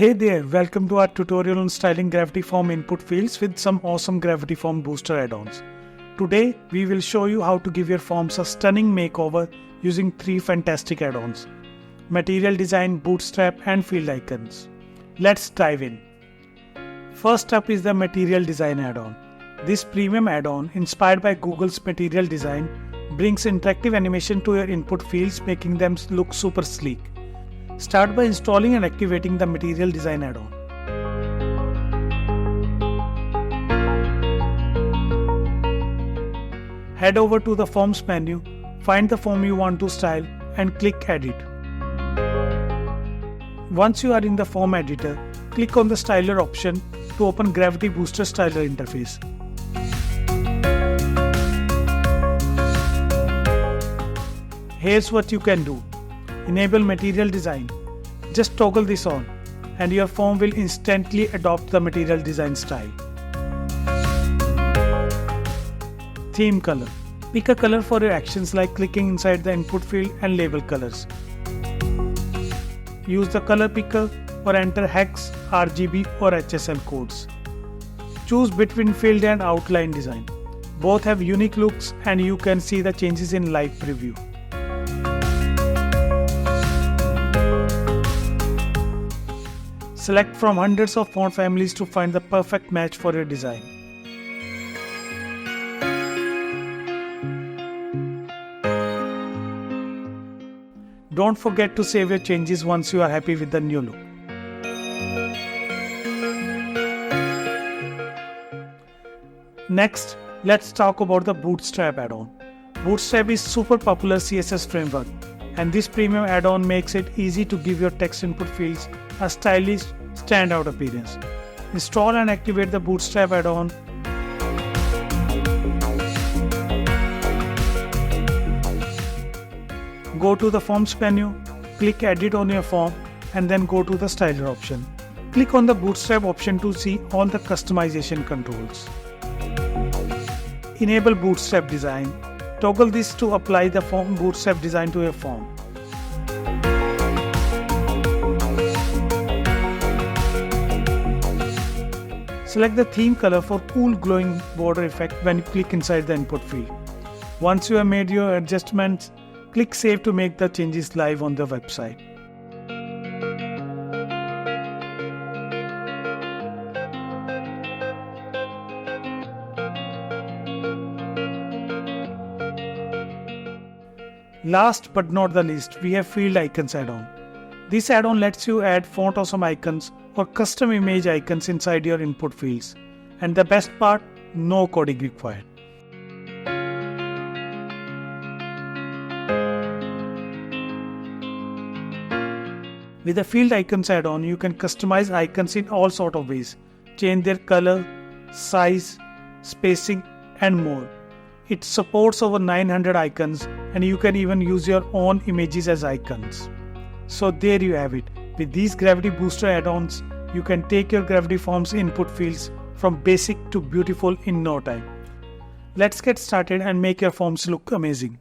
Hey there, welcome to our tutorial on styling Gravity Form input fields with some awesome Gravity Form Booster add-ons. Today, we will show you how to give your forms a stunning makeover using 3 fantastic add-ons: Material Design, Bootstrap and Field Icons. Let's dive in. First up is the Material Design add-on. This premium add-on, inspired by Google's Material Design, brings interactive animation to your input fields, making them look super sleek. Start by installing and activating the Material Design add-on. Head over to the Forms menu, find the form you want to style and click Edit. Once you are in the form editor, click on the Styler option to open Gravity Booster Styler interface. Here's what you can do. Enable Material Design. Just toggle this on and your form will instantly adopt the Material Design style. Theme color. Pick a color for your actions like clicking inside the input field and label colors. Use the color picker or enter hex, RGB or HSL codes. Choose between field and outline design. Both have unique looks and you can see the changes in live preview. Select from hundreds of font families to find the perfect match for your design. Don't forget to save your changes once you are happy with the new look. Next, let's talk about the Bootstrap add-on. Bootstrap is super popular CSS framework, and this premium add-on makes it easy to give your text input fields a stylish, standout appearance. Install and activate the Bootstrap add-on. Go to the Forms menu, click Edit on your form and then go to the Styler option. Click on the Bootstrap option to see all the customization controls. Enable Bootstrap Design. Toggle this to apply the form Bootstrap design to your form. Select the theme color for cool glowing border effect when you click inside the input field. Once you have made your adjustments, click Save to make the changes live on the website. Last but not the least, we have Field Icons add-on. This add-on lets you add font awesome icons or custom image icons inside your input fields. And the best part, no coding required. With the Field Icons add-on, you can customize icons in all sorts of ways. Change their color, size, spacing and more. It supports over 900 icons and you can even use your own images as icons. So there you have it. With these Gravity Booster add-ons, you can take your Gravity Forms input fields from basic to beautiful in no time. Let's get started and make your forms look amazing.